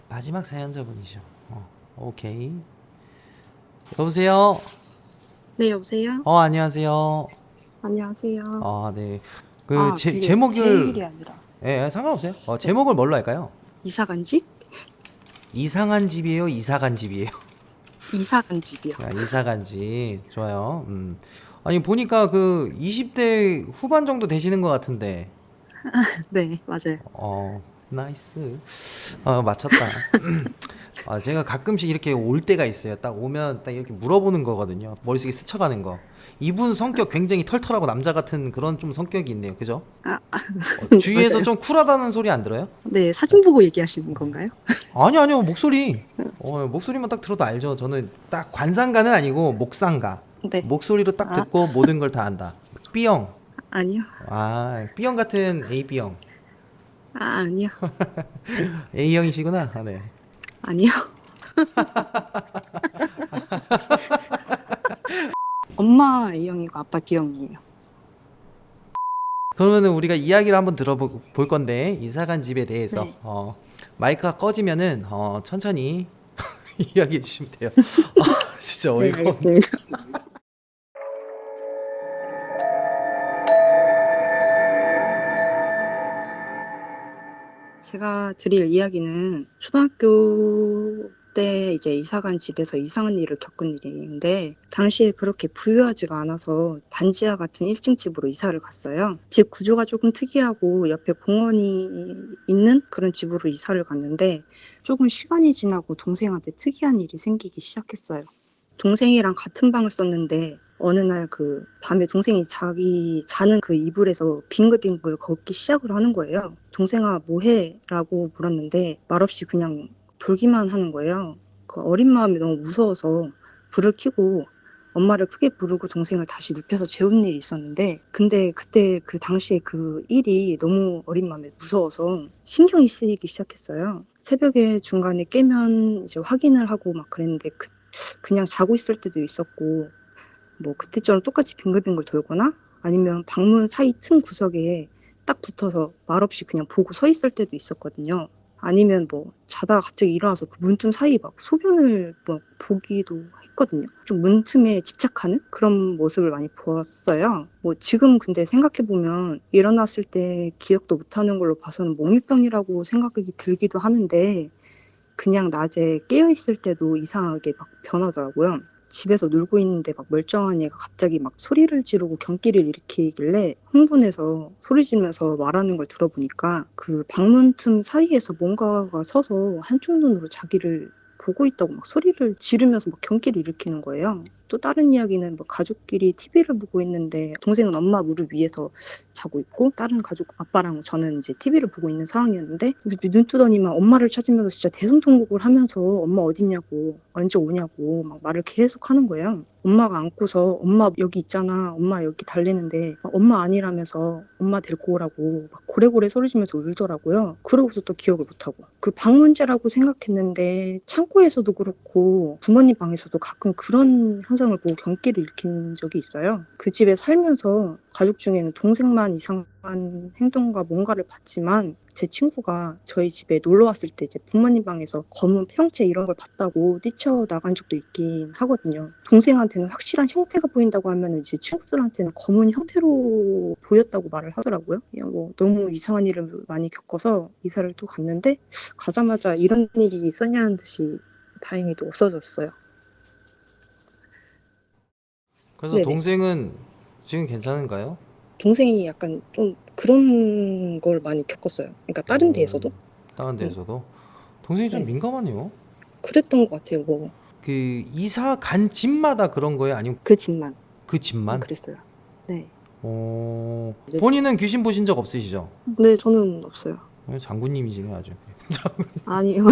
마지막 사연자분이죠. 오케이. 여보세요. 네, 여보세요? 안녕하세요. 안녕하세요. 네. 그게 제 제목을 일이 아니라 상관없어요. 네, 제목을 뭘로 할까요? 이사 간 집? 이상한 집이에요, 이사 간 집이에요? 이사 간 집이요. 이사 간 집. 좋아요. 아니 보니까 그 20대 후반 정도 되시는 것 같은데. 네, 맞아요. 나이스. 맞췄다. 제가 가끔씩 이렇게 올 때가 있어요. 딱 오면 딱 이렇게 물어보는 거거든요. 머릿속에 스쳐가는 거. 이분 성격 굉장히 털털하고 남자 같은 그런 좀 성격이 있네요. 그죠? 아, 주위에서 맞아요. 좀 쿨하다는 소리 안 들어요? 네, 사진 보고 얘기하시는 건가요? 아니요. 목소리. 목소리만 딱 들어도 알죠. 저는 딱 관상가는 아니고 목상가. 네. 목소리로 딱 아, 듣고 모든 걸 다 안다. B형. 아니요. B형 같은 AB형. 아니요. A형이시구나. 네. 아니요. 엄마 A형이고 아빠 B형이에요. 그러면은 우리가 이야기를 한번 들어볼 건데 이사간 집에 대해서 네. 마이크가 꺼지면은 천천히 이야기해 주시면 돼요. 진짜 네, 어이가 없네. 알겠습니다. 제가 드릴 이야기는 초등학교 때 이제 이사 간 집에서 이상한 일을 겪은 일인데, 당시에 그렇게 부유하지가 않아서 반지하 같은 1층 집으로 이사를 갔어요. 집 구조가 조금 특이하고 옆에 공원이 있는 그런 집으로 이사를 갔는데, 조금 시간이 지나고 동생한테 특이한 일이 생기기 시작했어요. 동생이랑 같은 방을 썼는데 어느 날 그 밤에 동생이 자는 그 이불에서 빙글빙글 걷기 시작을 하는 거예요. 동생아 뭐해? 라고 물었는데 말없이 그냥 돌기만 하는 거예요. 그 어린 마음이 너무 무서워서 불을 켜고 엄마를 크게 부르고 동생을 다시 눕혀서 재운 일이 있었는데, 근데 그때 그 당시에 그 일이 너무 어린 마음에 무서워서 신경이 쓰이기 시작했어요. 새벽에 중간에 깨면 이제 확인을 하고 막 그랬는데, 그냥 자고 있을 때도 있었고, 뭐 그때처럼 똑같이 빙글빙글 돌거나 아니면 방문 사이 틈 구석에 딱 붙어서 말없이 그냥 보고 서 있을 때도 있었거든요. 아니면 뭐 자다가 갑자기 일어나서 그 문틈 사이 막 소변을 뭐 보기도 했거든요. 좀 문틈에 집착하는 그런 모습을 많이 보았어요. 뭐 지금 근데 생각해보면 일어났을 때 기억도 못하는 걸로 봐서는 몽유병이라고 생각이 들기도 하는데, 그냥 낮에 깨어있을 때도 이상하게 막 변하더라고요. 집에서 놀고 있는데 막 멀쩡한 얘가 갑자기 막 소리를 지르고 경기를 일으키길래 흥분해서 소리 지르면서 말하는 걸 들어보니까 그 방문 틈 사이에서 뭔가가 서서 한쪽 눈으로 자기를 보고 있다고 막 소리를 지르면서 막 경기를 일으키는 거예요. 또 다른 이야기는 뭐 가족끼리 TV를 보고 있는데 동생은 엄마 무릎 위에서 자고 있고 다른 가족 아빠랑 저는 이제 TV를 보고 있는 상황이었는데, 눈 뜨더니만 엄마를 찾으면서 진짜 대성통곡을 하면서 엄마 어딨냐고 언제 오냐고 막 말을 계속 하는 거예요. 엄마가 안고서 엄마 여기 있잖아, 엄마 여기 달래는데 엄마 아니라면서 엄마 데리고 오라고 막 고래고래 소리 지면서 울더라고요. 그러고서 또 기억을 못하고, 그 방문제라고 생각했는데 창고에서도 그렇고 부모님 방에서도 가끔 그런 현상을 보고 경기를 일으킨 적이 있어요. 그 집에 살면서 가족 중에는 동생만 이상한 행동과 뭔가를 봤지만, 제 친구가 저희 집에 놀러 왔을 때 이제 부모님 방에서 검은 형체 이런 걸 봤다고 뛰쳐나간 적도 있긴 하거든요. 동생한테는 확실한 형태가 보인다고 하면 이제 친구들한테는 검은 형태로 보였다고 말을 하더라고요. 그냥 뭐 너무 이상한 일을 많이 겪어서 이사를 또 갔는데, 가자마자 이런 일이 있었냐는 듯이 다행히도 없어졌어요. 그래서 네네. 동생은 지금 괜찮은가요? 동생이 약간 좀 그런 걸 많이 겪었어요. 그러니까 다른 데에서도. 다른 음, 데에서도 동생이 좀 네. 민감하네요. 그랬던 것 같아요. 뭐 그 이사 간 집마다 그런 거예요? 아니면 그 집만 그 집만? 그랬어요. 네. 네. 본인은 귀신 보신 적 없으시죠? 네, 저는 없어요. 장군님이시네 아주. 아니요.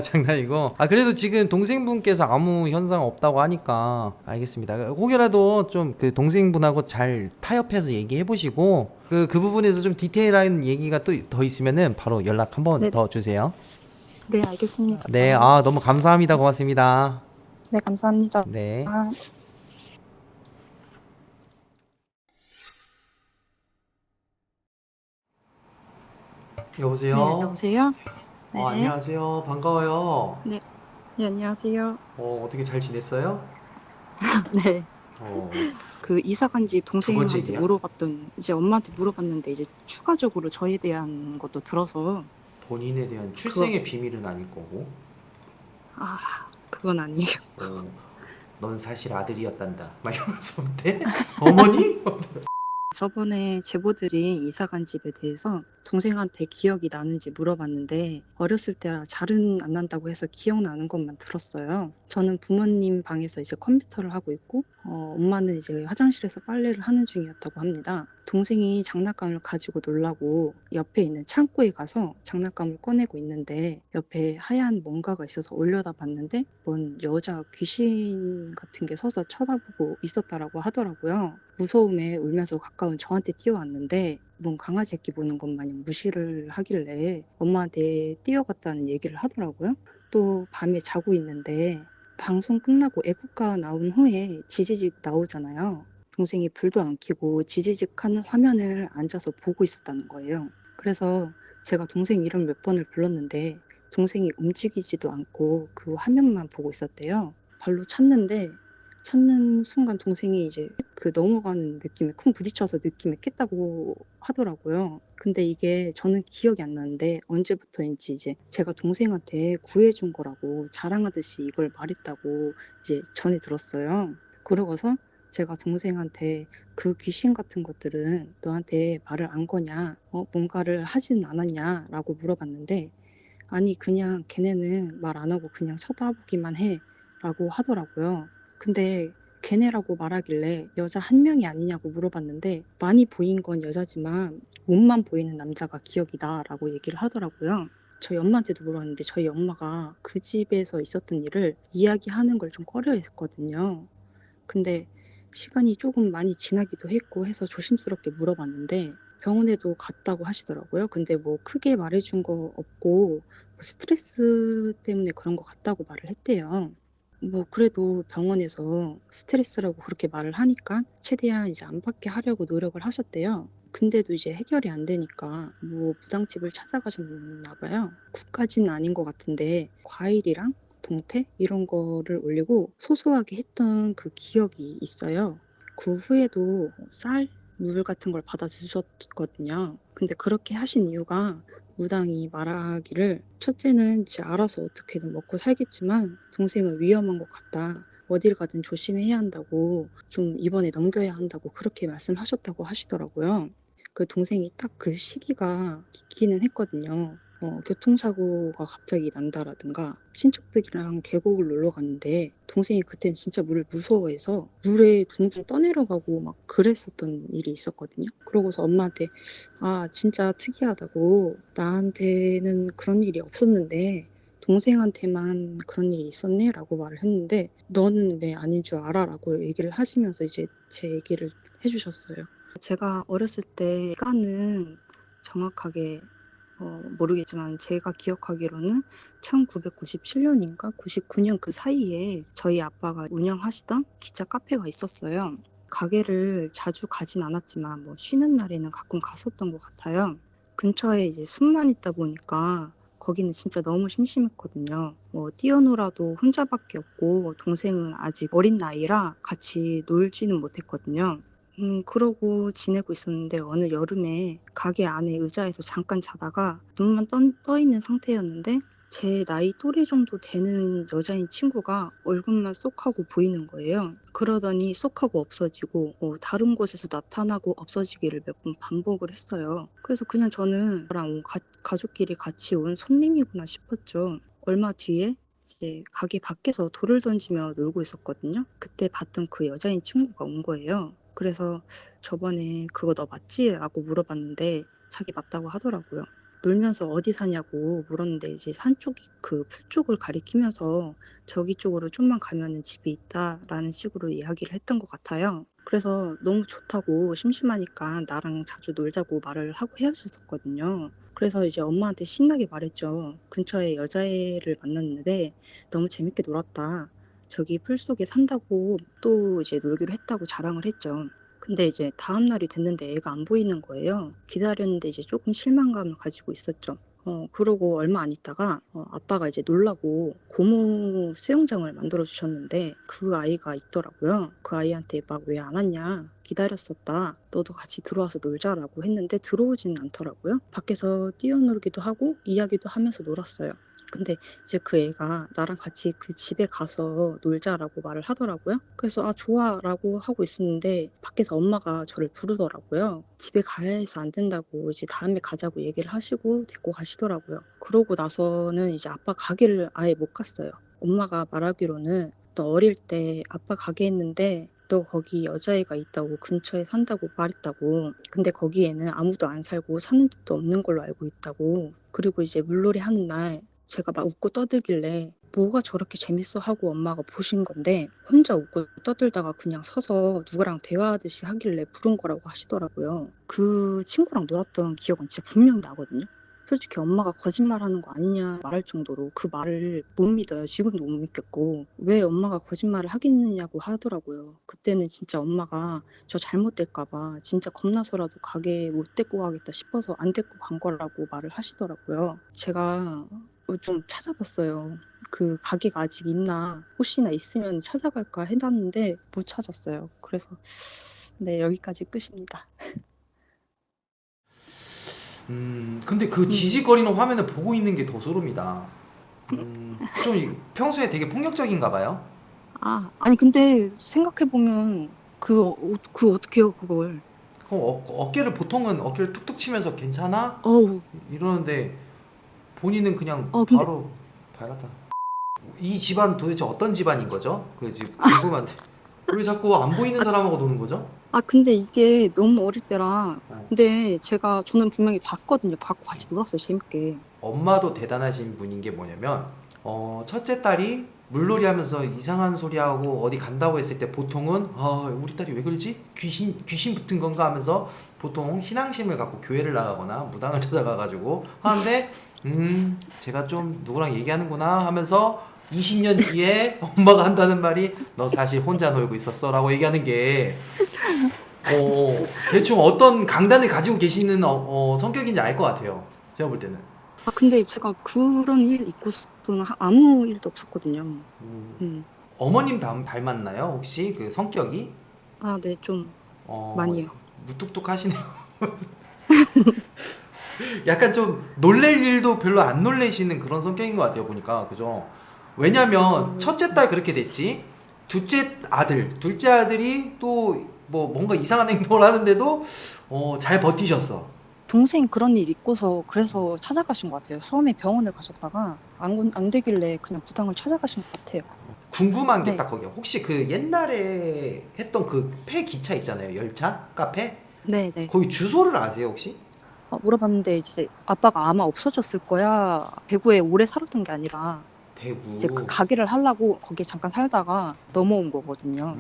장난이고. 그래도 지금 동생분께서 아무 현상 없다고 하니까 알겠습니다. 혹여라도 좀 그 동생분하고 잘 타협해서 얘기해 보시고 그 부분에서 좀 디테일한 얘기가 또 더 있으면은 바로 연락 한번 네, 더 주세요. 네, 알겠습니다. 네, 너무 감사합니다. 고맙습니다. 네, 감사합니다. 네. 네, 여보세요? 여보세요? 네, 안녕하세요. 반가워요. 네, 네, 안녕하세요. 어떻게 잘 지냈어요? 네, 어, 그 이사 간 집 두 번째 동생한테 얘기야? 물어봤던, 이제 엄마한테 물어봤는데, 이제 추가적으로 저에 대한 것도 들어서, 본인에 대한 그거, 출생의 비밀은 아닐 거고, 아, 그건 아니에요. 어, 넌 사실 아들이었단다. 막 이러면서 때 어머니? 저번에 제보들이 이사 간 집에 대해서 동생한테 기억이 나는지 물어봤는데 어렸을 때라 잘은 안 난다고 해서 기억나는 것만 들었어요. 저는 부모님 방에서 이제 컴퓨터를 하고 있고 엄마는 이제 화장실에서 빨래를 하는 중이었다고 합니다. 동생이 장난감을 가지고 놀라고 옆에 있는 창고에 가서 장난감을 꺼내고 있는데 옆에 하얀 뭔가가 있어서 올려다 봤는데 뭔 여자 귀신 같은 게 서서 쳐다보고 있었다라고 하더라고요. 무서움에 울면서 가까운 저한테 뛰어왔는데 뭔 강아지 새끼 보는 것 마냥 무시를 하길래 엄마한테 뛰어갔다는 얘기를 하더라고요. 또 밤에 자고 있는데 방송 끝나고 애국가 나온 후에 지지직 나오잖아요. 동생이 불도 안 켜고 지지직 하는 화면을 앉아서 보고 있었다는 거예요. 그래서 제가 동생 이름 몇 번을 불렀는데 동생이 움직이지도 않고 그 화면만 보고 있었대요. 발로 찾는 순간 동생이 이제 그 넘어가는 느낌에 쿵 부딪혀서 느낌에 깼다고 하더라고요. 근데 이게 저는 기억이 안 나는데 언제부터인지 이제 제가 동생한테 구해준 거라고 자랑하듯이 이걸 말했다고 이제 전해 들었어요. 그러고서 제가 동생한테 그 귀신 같은 것들은 너한테 말을 안 거냐, 뭔가를 하진 않았냐라고 물어봤는데 아니 그냥 걔네는 말 안 하고 그냥 쳐다보기만 해라고 하더라고요. 근데 걔네라고 말하길래 여자 한 명이 아니냐고 물어봤는데 많이 보인 건 여자지만 몸만 보이는 남자가 기억이 나라고 얘기를 하더라고요. 저희 엄마한테도 물어봤는데 저희 엄마가 그 집에서 있었던 일을 이야기하는 걸 좀 꺼려했거든요. 근데 시간이 조금 많이 지나기도 했고 해서 조심스럽게 물어봤는데 병원에도 갔다고 하시더라고요. 근데 뭐 크게 말해준 거 없고 뭐 스트레스 때문에 그런 거 같다고 말을 했대요. 뭐 그래도 병원에서 스트레스라고 그렇게 말을 하니까 최대한 이제 안 받게 하려고 노력을 하셨대요. 근데도 이제 해결이 안 되니까 뭐 무당집을 찾아가셨나 봐요. 국까지는 아닌 것 같은데 과일이랑 동태 이런 거를 올리고 소소하게 했던 그 기억이 있어요. 그 후에도 쌀, 물 같은 걸 받아주셨거든요. 근데 그렇게 하신 이유가 무당이 말하기를 첫째는 지 알아서 어떻게든 먹고 살겠지만 동생은 위험한 것 같다. 어딜 가든 조심해야 한다고 좀 이번에 넘겨야 한다고 그렇게 말씀하셨다고 하시더라고요. 그 동생이 딱 그 시기가 기기는 했거든요. 교통사고가 갑자기 난다라든가 친척들이랑 계곡을 놀러 갔는데 동생이 그땐 진짜 물을 무서워해서 물에 둥둥 떠내려가고 막 그랬었던 일이 있었거든요. 그러고서 엄마한테 아 진짜 특이하다고 나한테는 그런 일이 없었는데 동생한테만 그런 일이 있었네 라고 말을 했는데 너는 왜 아닌 줄 알아 라고 얘기를 하시면서 이제 제 얘기를 해주셨어요. 제가 어렸을 때 시간은 정확하게 모르겠지만 제가 기억하기로는 1997년인가 99년 그 사이에 저희 아빠가 운영하시던 기차 카페가 있었어요. 가게를 자주 가진 않았지만 뭐 쉬는 날에는 가끔 갔었던 것 같아요. 근처에 이제 숲만 있다 보니까 거기는 진짜 너무 심심했거든요. 뭐 뛰어놀아도 혼자밖에 없고 동생은 아직 어린 나이라 같이 놀지는 못했거든요. 그러고 지내고 있었는데 어느 여름에 가게 안에 의자에서 잠깐 자다가 눈만 떠 있는 상태였는데 제 나이 또래 정도 되는 여자인 친구가 얼굴만 쏙 하고 보이는 거예요. 그러더니 쏙 하고 없어지고 다른 곳에서 나타나고 없어지기를 몇 번 반복을 했어요. 그래서 그냥 저는 저랑 가족끼리 같이 온 손님이구나 싶었죠. 얼마 뒤에 이제 가게 밖에서 돌을 던지며 놀고 있었거든요. 그때 봤던 그 여자인 친구가 온 거예요. 그래서 저번에 그거 너 맞지? 라고 물어봤는데 자기 맞다고 하더라고요. 놀면서 어디 사냐고 물었는데 이제 산 쪽, 그 풀 쪽을 가리키면서 저기 쪽으로 좀만 가면은 집이 있다라는 식으로 이야기를 했던 것 같아요. 그래서 너무 좋다고 심심하니까 나랑 자주 놀자고 말을 하고 헤어졌었거든요. 그래서 이제 엄마한테 신나게 말했죠. 근처에 여자애를 만났는데 너무 재밌게 놀았다. 저기 풀 속에 산다고 또 이제 놀기로 했다고 자랑을 했죠. 근데 이제 다음 날이 됐는데 애가 안 보이는 거예요. 기다렸는데 이제 조금 실망감을 가지고 있었죠. 그러고 얼마 안 있다가 아빠가 이제 놀라고 고무 수영장을 만들어 주셨는데 그 아이가 있더라고요. 그 아이한테 막 왜 안 왔냐 기다렸었다. 너도 같이 들어와서 놀자라고 했는데 들어오지는 않더라고요. 밖에서 뛰어놀기도 하고 이야기도 하면서 놀았어요. 근데 이제 그 애가 나랑 같이 그 집에 가서 놀자라고 말을 하더라고요. 그래서 아 좋아라고 하고 있었는데 밖에서 엄마가 저를 부르더라고요. 집에 가야해서 안 된다고 이제 다음에 가자고 얘기를 하시고 데리고 가시더라고요. 그러고 나서는 이제 아빠 가게를 아예 못 갔어요. 엄마가 말하기로는 너 어릴 때 아빠 가게 했는데 너 거기 여자애가 있다고 근처에 산다고 말했다고. 근데 거기에는 아무도 안 살고 사는 집도 없는 걸로 알고 있다고. 그리고 이제 물놀이 하는 날 제가 막 웃고 떠들길래 뭐가 저렇게 재밌어 하고 엄마가 보신 건데 혼자 웃고 떠들다가 그냥 서서 누구랑 대화하듯이 하길래 부른 거라고 하시더라고요. 그 친구랑 놀았던 기억은 진짜 분명히 나거든요. 솔직히 엄마가 거짓말하는 거 아니냐 말할 정도로 그 말을 못 믿어요. 지금도 못 믿겠고 왜 엄마가 거짓말을 하겠느냐고 하더라고요. 그때는 진짜 엄마가 저 잘못될까 봐 진짜 겁나서라도 가게에 못 데리고 가겠다 싶어서 안 데리고 간 거라고 말을 하시더라고요. 제가 좀 찾아봤어요. 그 가게가 아직 있나 혹시나 있으면 찾아갈까 해놨는데 못 찾았어요. 그래서 네 여기까지 끝입니다. 근데 그 지지거리는 화면을 보고 있는 게 더 소름이다. 좀 평소에 되게 폭력적인가 봐요. 아니 근데 생각해보면 그 어떻게 해요 그걸. 그럼 어깨를 보통은 어깨를 툭툭 치면서 괜찮아? 어우 이러는데 본인은 그냥 근데 바로 발랐다. 이 집안 도대체 어떤 집안인 거죠? 그 지금 궁금한데 왜 자꾸 안 보이는 사람하고 노는 거죠? 근데 이게 너무 어릴 때라 어. 근데 저는 분명히 봤거든요. 봤고 같이 놀았어요 재밌게. 엄마도 대단하신 분인 게 뭐냐면 첫째 딸이 물놀이 하면서 이상한 소리 하고 어디 간다고 했을 때 보통은 우리 딸이 왜 그러지? 귀신 붙은 건가 하면서 보통 신앙심을 갖고 교회를 나가거나 무당을 찾아가가지고 하는데 제가 좀 누구랑 얘기하는구나 하면서 20년 뒤에 엄마가 한다는 말이 너 사실 혼자 놀고 있었어 라고 얘기하는 게 대충 어떤 강단을 가지고 계시는 성격인지 알 것 같아요. 제가 볼 때는. 근데 제가 그런 일 있고서는 아무 일도 없었거든요. 어머님 닮았나요? 혹시 그 성격이? 네, 좀 어, 많이요. 무뚝뚝하시네요. 약간 좀 놀랄 일도 별로 안 놀래시는 그런 성격인 것 같아요, 보니까. 그죠? 왜냐면 첫째 딸 그렇게 됐지. 둘째 아들이 또 뭐 뭔가 이상한 행동을 하는데도 잘 버티셨어. 동생이 그런 일 있고서 그래서 찾아가신 것 같아요. 처음에 병원을 가셨다가 안 되길래 그냥 무당을 찾아가신 것 같아요. 궁금한 게 네. 딱 거기야. 혹시 그 옛날에 했던 그 폐기차 있잖아요. 열차? 카페? 네네. 거기 주소를 아세요, 혹시? 물어봤는데 이제 아빠가 아마 없어졌을 거야. 대구에 오래 살았던 게 아니라 이제 그 대구. 가게를 하려고 거기에 잠깐 살다가 넘어온 거거든요.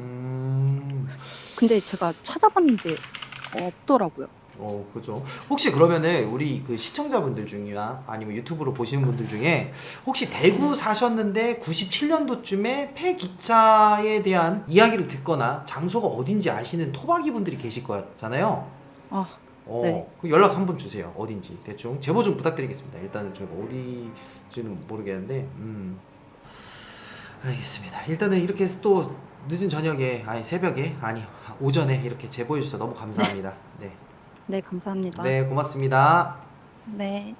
근데 제가 찾아봤는데 없더라고요. 그죠. 혹시 그러면은 우리 그 시청자분들 중이나 아니면 유튜브로 보시는 분들 중에 혹시 대구 사셨는데 97년도쯤에 폐기차에 대한 이야기를 듣거나 장소가 어딘지 아시는 토박이 분들이 계실 거잖아요. 네. 그 연락 한번 주세요. 어딘지 대충 제보 좀 부탁드리겠습니다. 일단은 저희가 어디지는 모르겠는데, 알겠습니다. 일단은 이렇게 또 늦은 저녁에, 새벽에, 오전에 이렇게 제보해 주셔서 너무 감사합니다. 네, 네, 감사합니다. 네, 고맙습니다. 네.